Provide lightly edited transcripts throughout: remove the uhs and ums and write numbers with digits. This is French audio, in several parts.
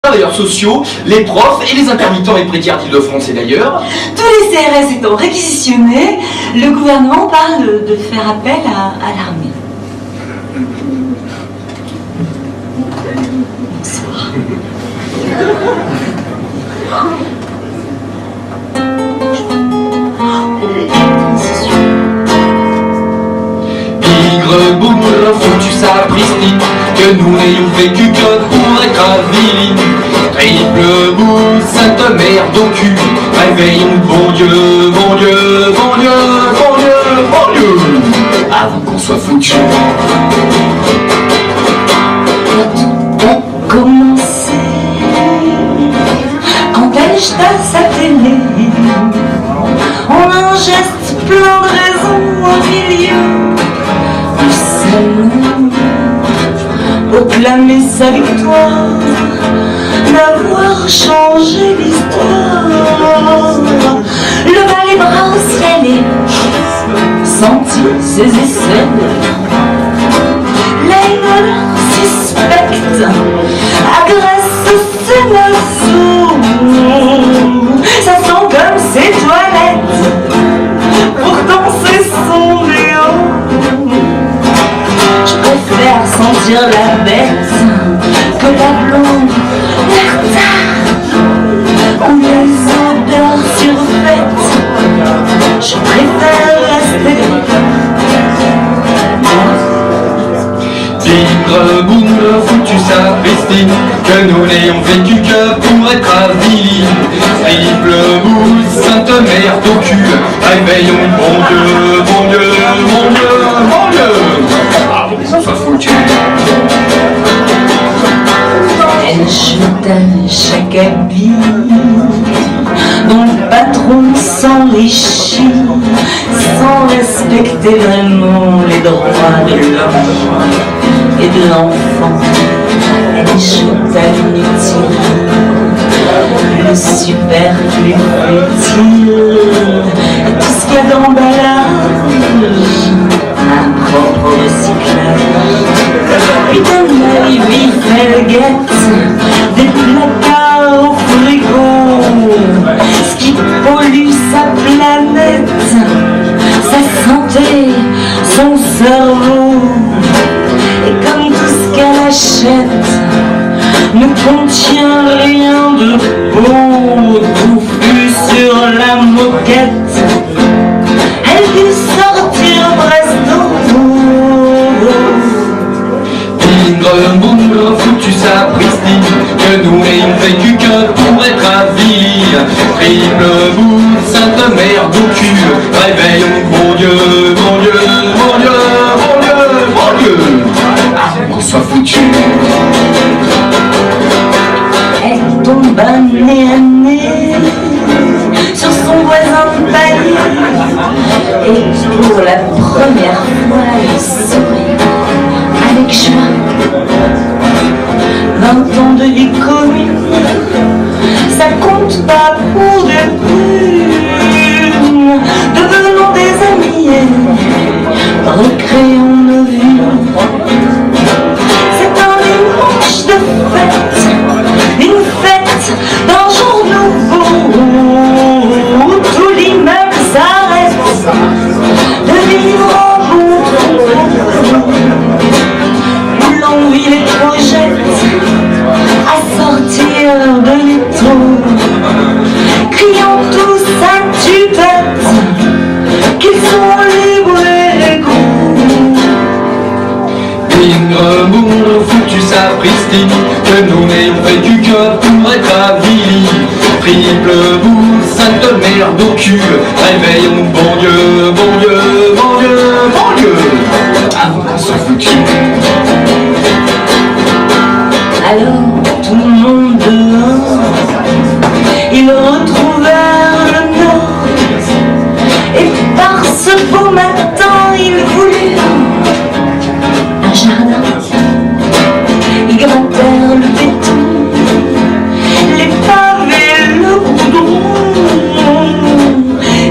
travailleurs sociaux, les profs et les intermittents et précaires d'Île-de-France et d'ailleurs. Tous les CRS étant réquisitionnés, le gouvernement parle de faire appel à l'armée. Bonsoir. Bigre, bougre, foutu sapristi, que nous n'ayons vécu que pour être avilis. Triple boule, sainte mère au cul, réveillons bon Dieu, bon Dieu, bon Dieu, bon Dieu, bon Dieu, avant qu'on soit foutu. Tout a commencé quand elle jeta sa télé. On a un geste plein de raisons au milieu du salon, proclamer sa victoire, d'avoir changé l'histoire. Leva les bras au ciel et sentit ses aisselles. Là une odeur suspecte agresse ses naseaux. Ça sent comme ses toilettes, pourtant c'est son déo. Je préfère sentir la bête que la blonde, la tarte ou les odeurs surfaites. Je préfère rester. Tigre, boule, foutu sapristi, que nous n'ayons vécu que pour être avilis. Triple boule, sainte mère au cul, réveillons bon Dieu, bon Dieu, bon Dieu, bon Dieu, avant qu'on soit foutu. Elle jeta chaque habit dont le patron s'enrichit sans respecter vraiment les droits de l'homme et de l'enfant. Elle jeta l'inutile, le superflu futile, et tout ce qu'il y a d'emballage, un propre recyclage. Putain de ma vie, elle guette des placards au frigo, ce qui pollue sa planète, sa santé, son cerveau. Et comme tout ce qu'elle achète ne contient rien de beau, touffu sur la moquette, elle dut sortir presto. Tigre, boule, foutu sapristi, que nous n'ayons vécu que pour être avilis. Triple boule, sainte mère au cul, réveillons bon Dieu, bon Dieu, bon Dieu, bon Dieu, bon Dieu, avant qu'on soit foutu. Elle tomba nez à nez sur son voisin de palier, et pour la première fois elle sourit avec joie. 20 ans de vie commune, ça compte pas pour des prunes. Devenons des amis et recréons nos vies. C'est un dimanche de fête, une fête d'un jour nouveau, où tout l'immeuble s'arrête de vivre en bon, où l'envie les projette à sortir de l'étau, criant tous à tue-tête qu'ils sont libres et égaux. Tigre, boule, foutu sapristi, que nous n'ayons vécu que pour être avilis. Triple boule, sainte merde au cul, réveillons bon Dieu, bon Dieu, bon Dieu, bon Dieu, avant qu'on soit foutu. Alors tout le monde dehors, ils retrouvèrent le nord, et par ce beau matin ils voulurent un jardin. Ils grattèrent le béton, les pavés, le goudron,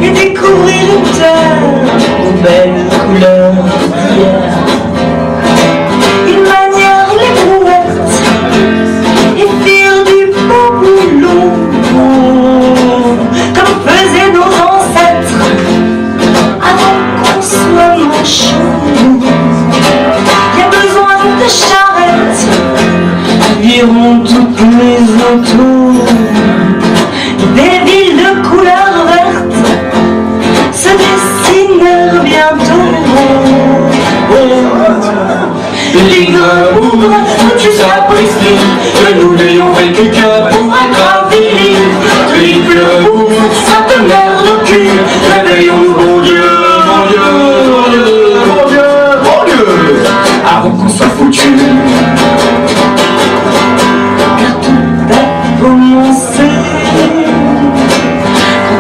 et découvrirent une terre aux belles couleurs d'hier. toutes les autos, des villes de couleur verte se dessinent bientôt. Librebourg, foutus sapristi, que nous n'ayons vécu que pour être avilis. Librebourg, sainte mère de cul, réveillons-nous, bon Dieu, bon Dieu, bon Dieu, bon Dieu, bon Dieu, avant qu'on soit foutu. Car tout a commencé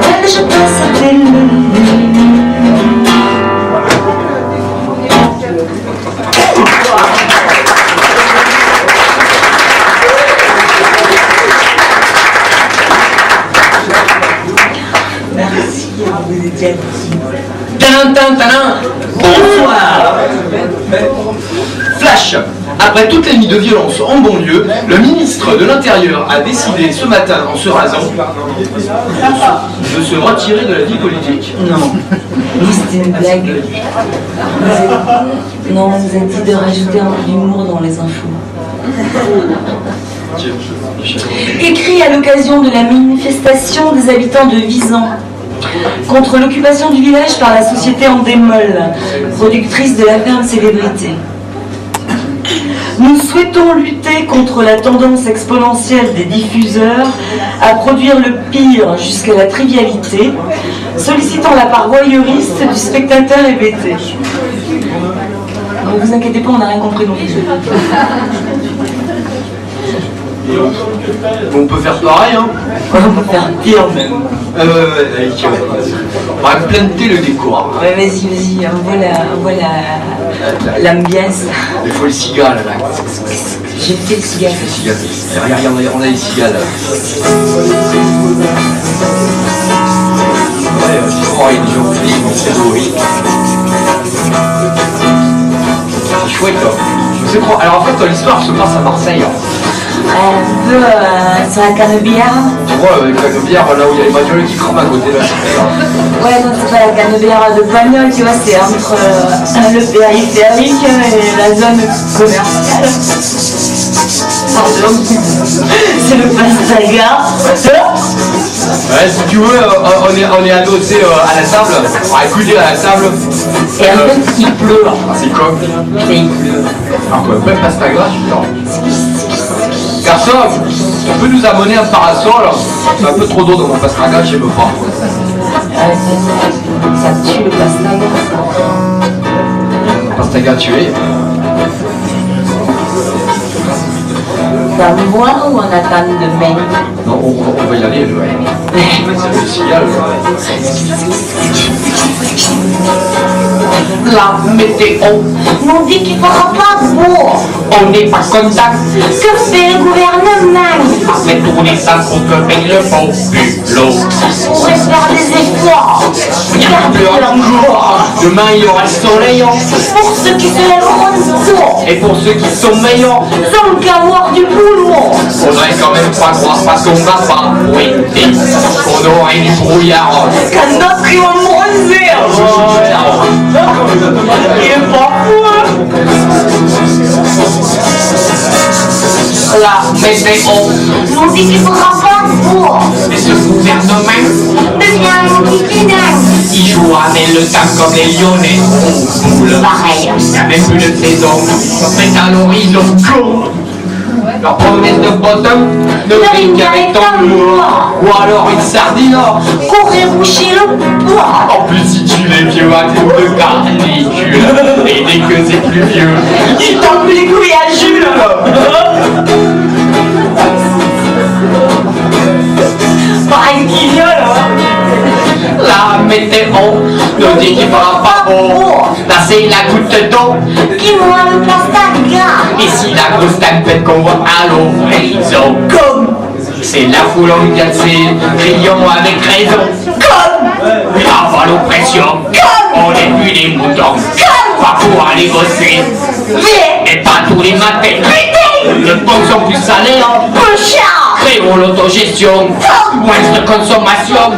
quand elle jeta sa télé. Merci, vous étiez actifs. Bonsoir. Flash. Après toutes les nuits de violence en banlieue, le ministre de l'Intérieur a décidé ce matin, en se rasant, de se retirer de la vie politique. Non, c'était une blague. Non, on nous a dit de rajouter un peu d'humour dans les infos. Écrit à l'occasion de la manifestation des habitants de Visan contre l'occupation du village par la société Endemol, productrice de la ferme Célébrité. Nous souhaitons lutter contre la tendance exponentielle des diffuseurs à produire le pire jusqu'à la trivialité, sollicitant la part voyeuriste du spectateur hébété. Ne vous inquiétez pas, on n'a rien compris non plus. On peut faire pareil, hein. On peut faire pire même. On va planter le décor. Ouais, vas-y, on voit l'ambiance. Il faut le cigale là. J'ai fait le cigale. Regarde, on a les cigales là. Ouais, il y a des gens c'est beau, oui. C'est chouette là. C'est trop. Alors en fait, l'histoire se passe à Marseille. Un peu sur la Canebière. Tu vois, avec la Canebière, là où il y a les bagnoles qui crament à côté là. Ouais, non, c'est pas la Canebière de Pagnol, tu vois, c'est entre le périphérique et la zone commerciale. Pardon. C'est le Pastaga. Ouais, si tu veux, on est adossé à la table, on va écouter à la table. Et en fait, il pleut. Ah, c'est con. Et il pleut. Alors quoi, même Pastaga, putain. Garçon, tu peux nous amener un parasol? C'est un peu trop d'eau dans mon Pastaga, j'aime pas. Ça tue le Pastaga. Pastaga tué. Ça me voit ou on attend demain? Non, on va y aller, ouais. C'est le signal. La météo On dit qu'il fera pas beau. on n'est pas content. Que fait le gouvernement? Après tourner ça pour que paye le bon bulot. On pourrait faire des efforts. Regarde encore. Demain il y aura le soleil. Pour ceux qui se lèveront tôt, Et pour ceux qui sont meilleurs, sans qu'avoir du boulot. faudrait quand même pas croire parce qu'on va pas pointer. On aurait du brouillard. Qu'un autre qui va bronzer. Il est pas fou, hein. La météo On dit qu'il fera pas beau. et ce gouvernement, Devient mon dingue. il joue avec le temps comme les Lyonnais. Boule. Pareil. Il n'y a même plus de saison, on fait à l'horizon. Leur promesse de bottom ne rime qu'avec ton lourd. Ou alors une sardine. Courir boucher le bois. En plus si tu les vieux à coup de canicule. Et dès que c'est plus vieux, Il tombe les couilles à Jules. Pareil qu'il vient là. la météo nous dit qu'il fera pas beau. Là c'est la goutte d'eau. Qui voit le Pastaga. Ici la grosse tempête qu'on voit à l'horizon. Comme. C'est la foule engagée, crions avec raison. Comme. Avant l'oppression, on n'est plus des moutons. Pas pour aller bosser, mais pas tous les matins. Le bon sont plus salés, Peu cher. créons l'autogestion, moins de consommation,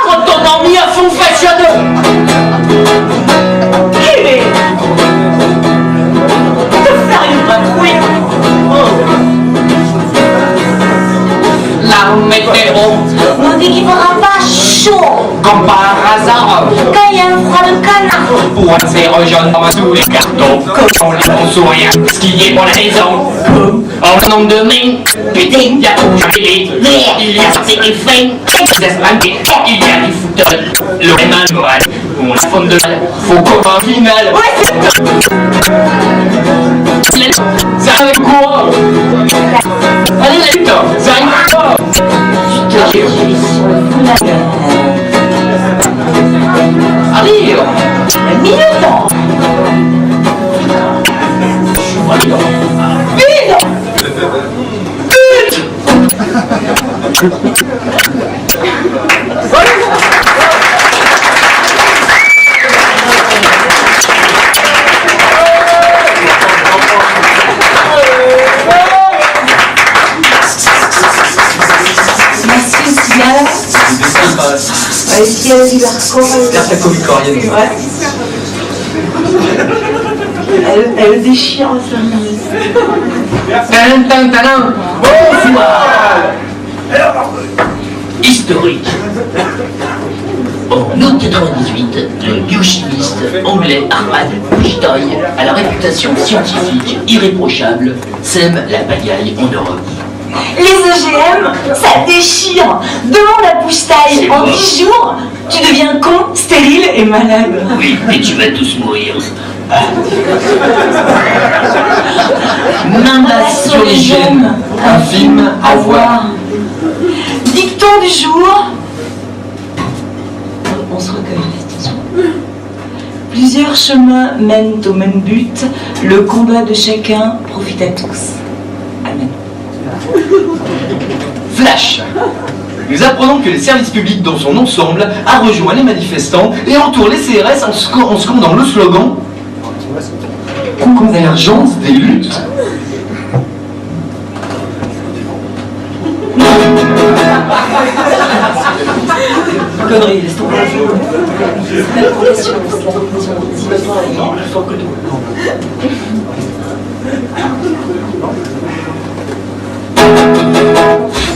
autonomie à fond fashion. Qui est de faire une patrouille. la météo. On dit qu'il fera pas chaud. Comme par hasard, Quand il y a un froid de canard. pour un zéro jaune sous les cartons. Comme les sourire, skier pour la maison. En nombre de mains, putain, il y a tout gelé. Il y a des fins, il y a des fouteurs. Le mal, on se fonde de mal, faut comme un final. Ça arrive quoi? Allez, putain, ça arrive quoi? Allez, Un minute. Vite. Est-ce qu'il y a du hardcore? Carte à Covid coréenne. Ouais. Elle déchire en 5 minutes. Bonsoir. Historique. En août 98, le biochimiste anglais Armand Buchtoy, à la réputation scientifique irréprochable, sème la pagaille en Europe. Les OGM, ça déchire. Demande à Buchtoy, en 10 jours, tu deviens con, stérile et malade. Oui, et tu vas tous mourir. Mandat sur les gènes, un film à voir. Dicton du jour. On se recueille, attention. Plusieurs chemins mènent au même but. Le combat de chacun profite à tous. Amen. Flash. Nous apprenons que les services publics dans son ensemble a rejoint les manifestants et entoure les CRS en scandant le slogan Convergence des luttes. Connerie, laisse tomber. C'est la progression, c'est la progression. Si maintenant il est plus fort que nous.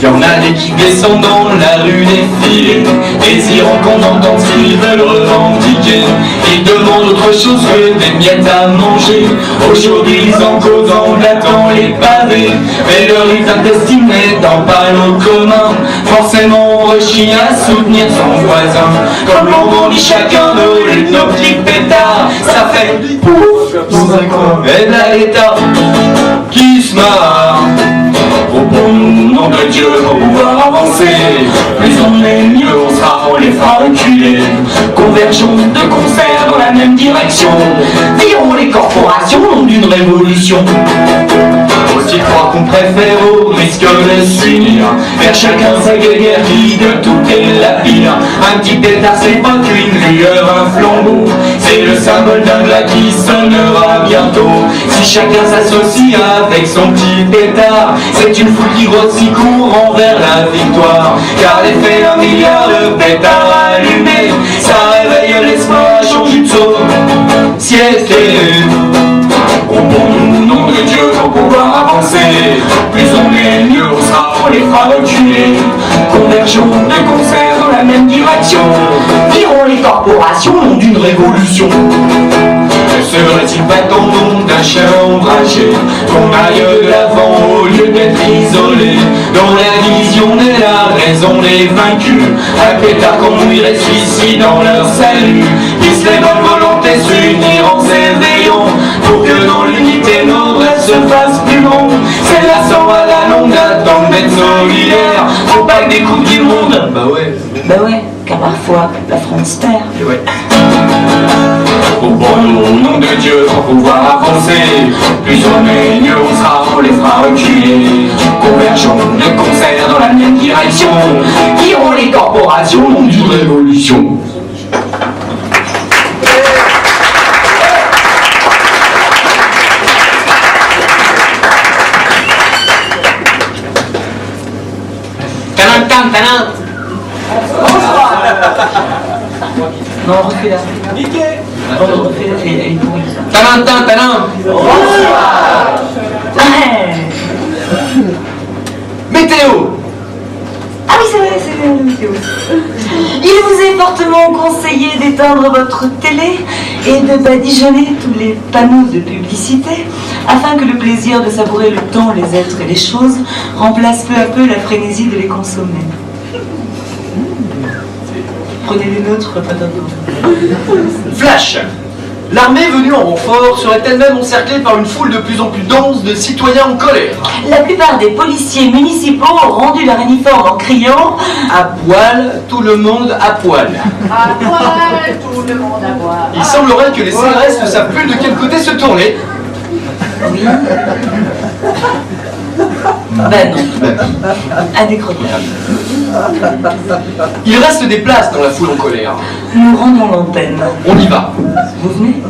Y en a des qui descendent dans la rue défiler, désirant qu'on entende ce qu'ils veulent revendiquer. Ils demandent autre chose que des miettes à manger. Aujourd'hui ils en causent en gâtant les pavés, mais leur rive intestine n'étant pas l'eau commun, forcément on rechie à soutenir son voisin. Comme l'on grandit chacun nos luttes, nos petits pétards, ça fait pouf dans un coin. Et là l'État qui se marre. Au bon nom de Dieu, pour pouvoir avancer, plus on est mieux on sera, on les fera reculer. Convergeons de concert dans la même direction, virons les corporations nom d'une révolution. Aussi croire qu'on préfère au risque de s'unir, faire chacun sa guerre qui de tout est la pire. Un petit pétard c'est pas qu'une lueur, un flambeau, c'est le symbole d'un glas qui sonnera bientôt. Si chacun s'associe avec son petit pétard, c'est une foule qui grossit courant vers la victoire. Car l'effet d'un milliard de pétards allumés, ça réveille l'espoir, change une société. Au bon nom de Dieu pour pouvoir avancer, plus on est mieux on sera, on les fera reculer. Convergeons de concert dans la même direction, virons les corporations nom d'une révolution. Ne serait-il pas dans le monde d'un chien ombragé qu'on aille de l'avant au lieu d'être isolé? Dans la vision est la raison des vaincus, un pétard qu'on mouillerait suicide dans leur salut. Puisse les bonnes volontés s'unir en s'éveillant, pour que dans l'unité nos rêves se fassent plus longs. C'est la sang à la longue d'attendre d'être solidaire, faut pas que des coupes du monde. Bah ouais, car parfois la France perd. Ouais. Au bon nom de Dieu pour pouvoir avancer, plus on est mieux on sera, on les fera reculer. Convergeons de concert dans la même direction, virons les corporations nom d'une révolution. Non, refais là. Niqué. Refais là, elle est pourrie ça. Météo. c'est vrai, c'est la météo. Il vous est fortement conseillé d'éteindre votre télé et de badigeonner tous les panneaux de publicité afin que le plaisir de savourer le temps, les êtres et les choses remplace peu à peu la frénésie de les consommer. Prenez les nôtres, Flash! L'armée venue en renfort serait elle-même encerclée par une foule de plus en plus dense de citoyens en colère. La plupart des policiers municipaux ont rendu leur uniforme en criant À poil, tout le monde à poil. À poil, tout le monde à boire. Il semblerait que les CRS ne savent plus de quel côté se tourner. oui. Ben non. Indécrottable. Il reste des places dans la foule en colère. Nous rendons l'antenne. On y va. Vous venez?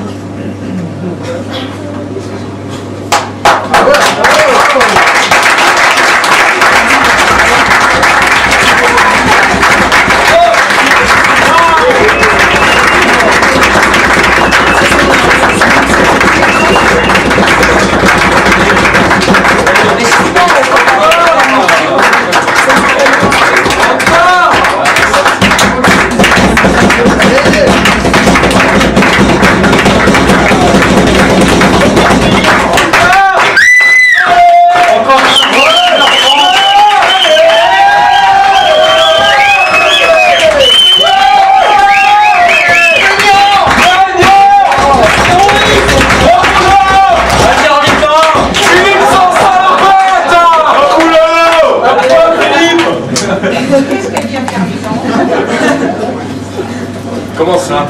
Comment ça?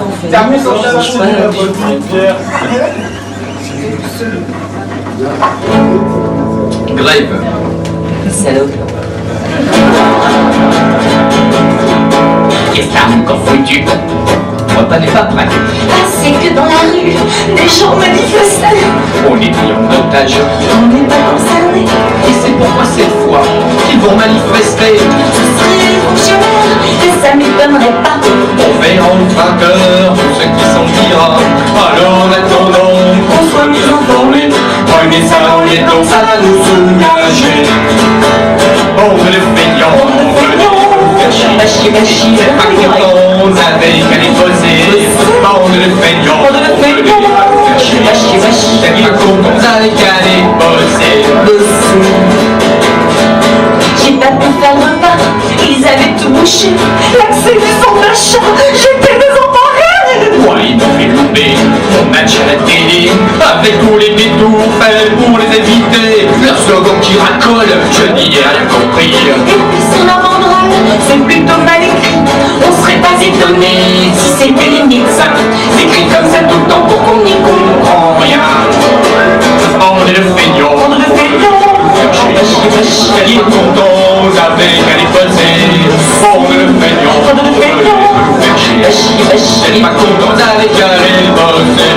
Grave. Salaud. Qu'est-ce que t'as encore foutu? Le repas n'est pas prêt. Ah, c'est que dans la rue, des gens manifestaient. On est pris en otage. On n'est pas concernés. Et c'est pourquoi cette fois qu'ils vont manifester. Ce seraient les fonctionnaires, et ça m'étonnerait pas. On verra en vainqueur tout ce qui s'en dira. Alors en attendant qu'on soit mieux informés, prenez ça dans les dents, ça va nous soulager. On ne les feignants, on ne les Bachi, bachi, c'est pas content, vous avez qu'à les poser. On ne les feignants, on ne les faire chier. bachi, bachi. C'est pas content, vous avez qu'à les poser. J'ai pas pu faire le repas, ils avaient tout bouché. L'accès du centre d'achat, j'étais désemparée. Moi, ils m'ont fait louper mon match à la télé avec tous les détours faits pour les éviter. Leur slogan qui racole, je n'y ai rien compris. Et puis sur la banderole, c'est plutôt mal écrit. On serait pas étonné si c'était les médecins. C'est écrit comme ça tout le temps pour qu'on n'y comprend rien. On est le feignant, On ne le fait pas. il est content, vous avez qu'à les poser. On est le feignant, On ne le fait pas. c'est pas content, vous avez qu'à les poser.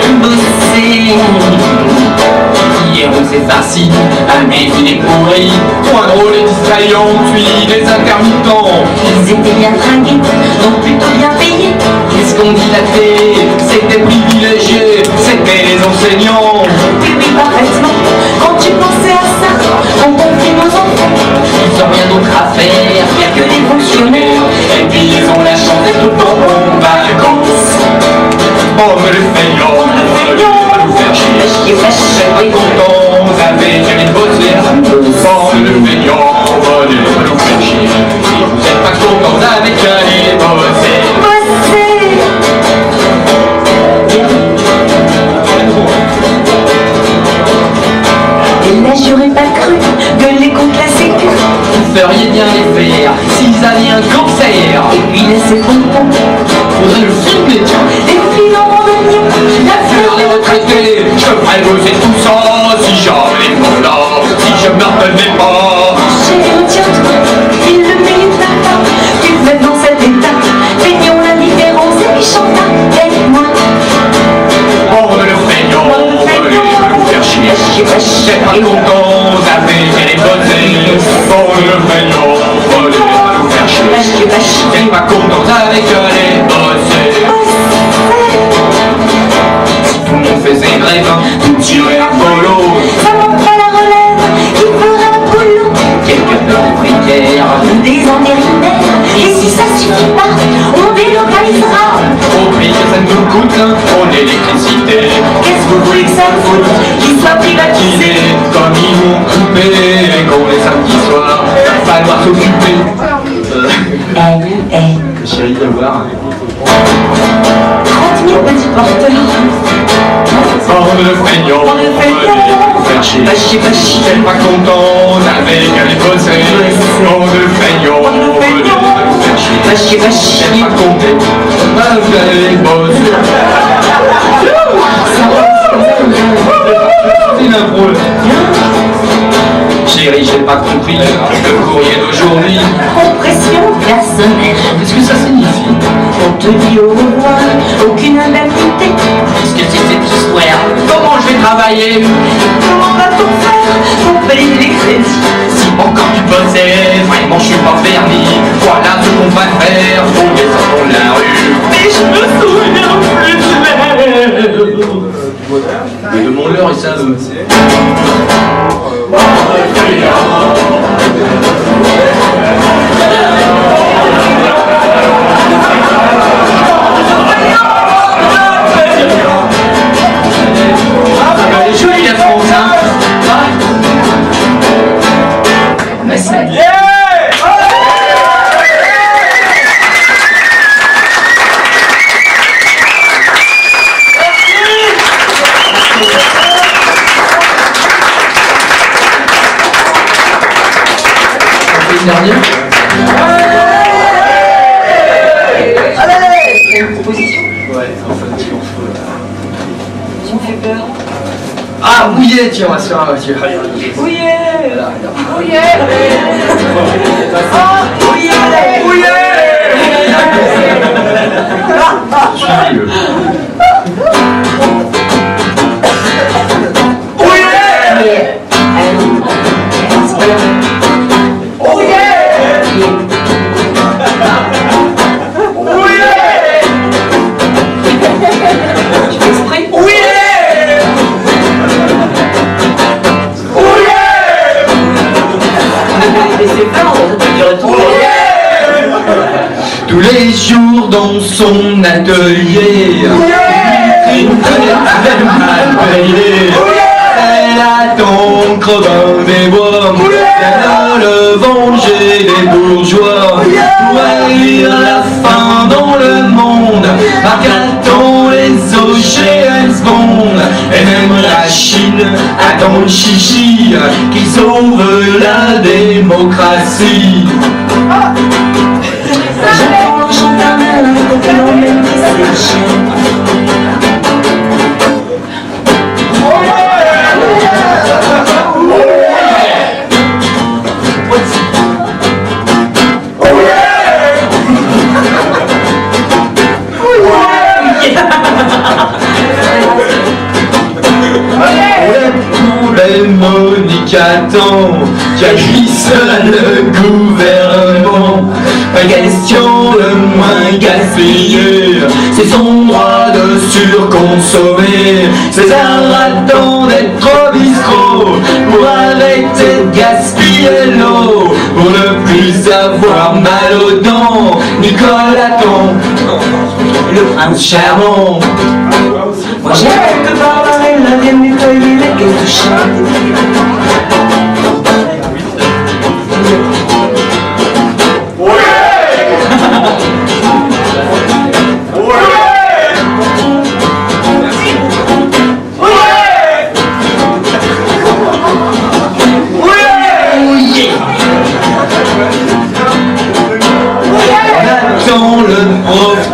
Hier on s'est farci à mes idées pourries. Point drôle et distrayant, puis les intermittents. Ils étaient bien trinqués, donc plutôt bien payés. Qu'est-ce qu'on dit la télé? C'était privilégié, c'était les enseignants. Oui, oui, parfaitement. Quand tu pensais à ça, on compris nos enfants. Ils ont rien d'autre à faire, rien que des fonctionnaires. Et puis ils ont la chance d'être tout le temps en vacances. On me le feignant, on nous faire chier. C'est pas content, vous avez qu'à les bosser. On me le feignant, on nous faire chier. Si vous êtes pas content, vous avez qu'à les bosser. Et là, j'aurais pas cru gueuler contre la sécu. Vous feriez bien les faire s'ils avaient un cancer. Et puis là, c'est bon. Faudrait le filmer, tiens. Les filles en randonnier, la Fleur les retraités, je ferais bosser tout ça si j'avais pas là, si je me retenais pas. chérie, retiens-toi, il le mérite pas. Tu te mets dans cet état, feignons l'indifférence et puis chante avec moi. On ne le feignant, on ne le faire chier. C'est pas content, vous avez qu'à les bosser. On ne le feignant, on ne le faire chier. C'est pas content, vous avez qu'à les bosser. Si tout le monde faisait grève, vous tirez à polo. Ça manque pas la relève, qui fera un boulot. Quelqu'un de guerre, des intérimaires. Et si ça suffit pas, on délocalisera. Au prix que ça nous coûte en électricité. Qu'est-ce que vous voulez que ça me foute qu'il soit privatisé? Comme ils m'ont coupé, qu'on les samedis soirs, va falloir s'occuper. Chérie, viens voir. 30 000 petits porteurs. On le feignant, On le feignant. faire chier. Pas chier, pas chier. Elle pas contente avec elle bosser. On le feignant, faire chier. Pas chier, pas Elle chier. pas contente avec elle bosser. C'est une impro. Chérie, j'ai pas compris le courrier d'aujourd'hui. Compression personnelle. Qu'est-ce que ça signifie? On te dit au revoir, aucune indemnité. qu'est-ce que c'est cette histoire? Comment je vais travailler? Comment va-t-on faire pour payer les crédits? Si encore tu bossais, vraiment je suis pas permis. Voilà ce qu'on va faire, on descend dans la rue. Mais je me souviens plus de l'heure. Mais demande-leur, ils savent. Elle est jolie la France, hein? Mais c'est... Une dernière. Une proposition? Ouais, enfin, tu en fous. Tu me fais peur. Ah, Bouillet, tiens, on va se faire un voiture. Oui. Voilà, regarde. Oui, Tous les jours dans son atelier, une fenêtre mal payée. Elle attend crevant des bois, vient le venger des bourgeois. Pour haïr la faim dans le monde, Marc-Anton les eaux chez Hellsbond. Et même la Chine attend le chichi qui sauve la démocratie. J'entends l'enchant d'un malin quand on emmène ses chiens. Monique attend qu'aguissonne le gouvernement. Pas question de moins gaspiller, c'est son droit de surconsommer. César attend d'être bistrot pour arrêter de gaspiller l'eau, pour ne plus avoir mal aux dents. Nicole attend le prince charmant. Moi j'aime que Barbarella vienne nettoyer les caisses de chien.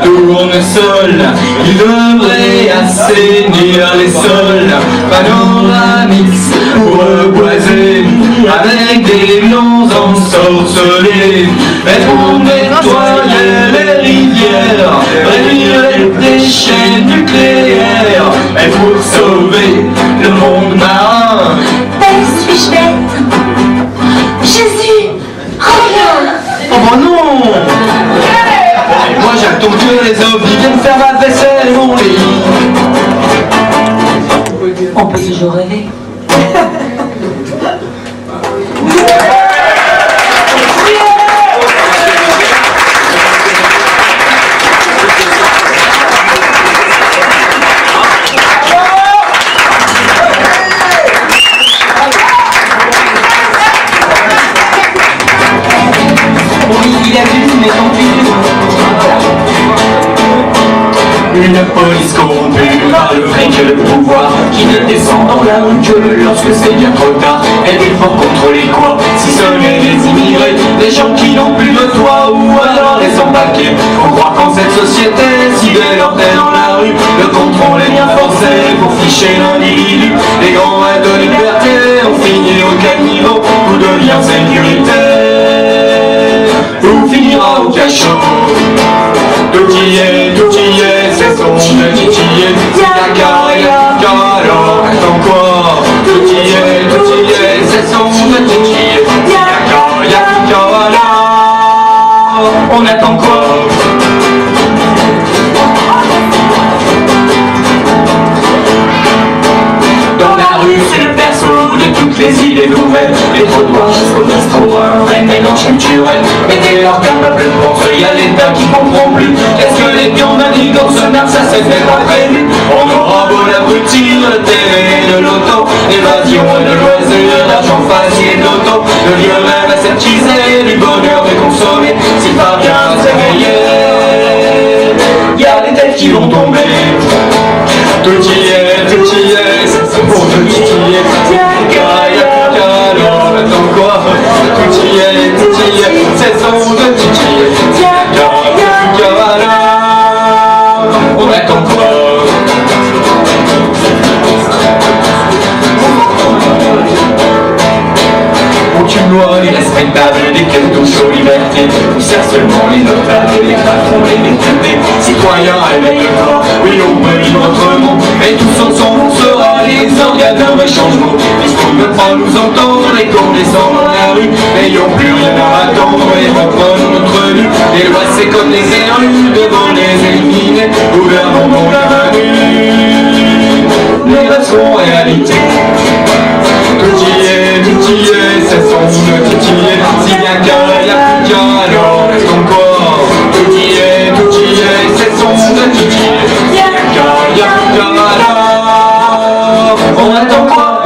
Tournesol, il devrait assainir les sols. Panoramix pour reboiser, avec des lions ensorcelés. Mais pour nettoyer les rivières, réduire les déchets nucléaires, et pour sauver le monde marin. Suis-je bête? Jésus, reviens! Oh bah non! Et moi j'attends que les ovnis viennent faire ma vaisselle et mon lit. On peut toujours rêver. Oui. il a vu, mais tant pis. Une police corrompue par le fric et le pouvoir, qui ne descend dans la rue que lorsque c'est bien trop tard. Elle est pour contrôler quoi? Si ce n'est les immigrés, des gens qui n'ont plus de toit, ou alors les sans-papiers. Faut croire qu'en cette société, si dès lors t'es dans la rue, le contrôle est bien forcé pour ficher l'individu. Les grands rêves de liberté ont fini au caniveau, où devient sécurité, où finira au cachot. Tout y est, c'est son de titiller. Yaka, yaka, alors attends quoi? Tout y est, c'est son de titiller. Yaka, yaka, alors on attend quoi? Dans la rue, c'est le berceau de toutes les idées nouvelles. Les trottoirs jusqu'au bistrot, un vrai mélange culturel. Mais dès lors qu'un peuple pense, y a l'État qui comprend plus. Est-ce que les pions manigants se marquent, ça c'était pas prévu? On aura beau l'abrutir, le télé, de l'auto, l'évasion et de loisirs, l'argent facile et de l'auto. Le vieux rêve aseptisé, du bonheur de consommer. S'il parvient à s'éveiller, y a des têtes qui vont tomber. Tout y est, c'est pour tout y est. Yaka, yaka, alors attends quoi? Tout y est, c'est son de titiller. Yaka, yaka, alors on attend quoi? Aucune loi n'est respectable dès qu'elle touche aux libertés. Nous sert seulement les notables, les patrons, les députés. Citoyens, réveille le corps, oui on peut vivre autrement. Mais tous ensemble on sera les organes d'un vrai changement. Puisqu'on ne veut pas nous entendre et qu'on descend dans la rue, n'ayons plus rien à attendre et reprenons notre vue. Les lois c'est comme les élus, devant les éliminés, gouvernons dans l'avenue. Les rêves sont réalité. Tout y est, c'est son de titiller. S'il y a qu'un, y a plus qu'un, alors reste encore. Tout y est, c'est son de titiller. Y a plus qu'un, alors on attend quoi?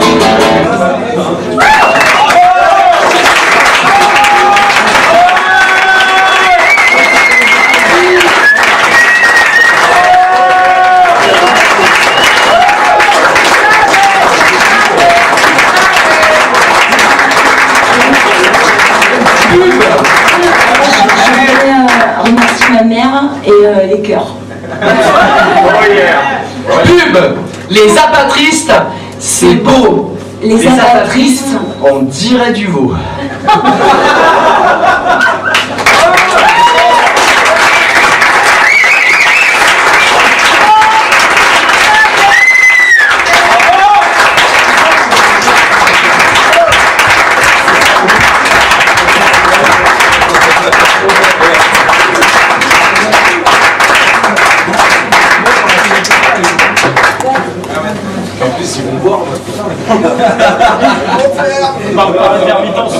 Remercie ma mère et les chœurs. Pub. Les apatristes, c'est beau. Les apatristes, on dirait du veau. En plus, ils vont boire. Par intermittence.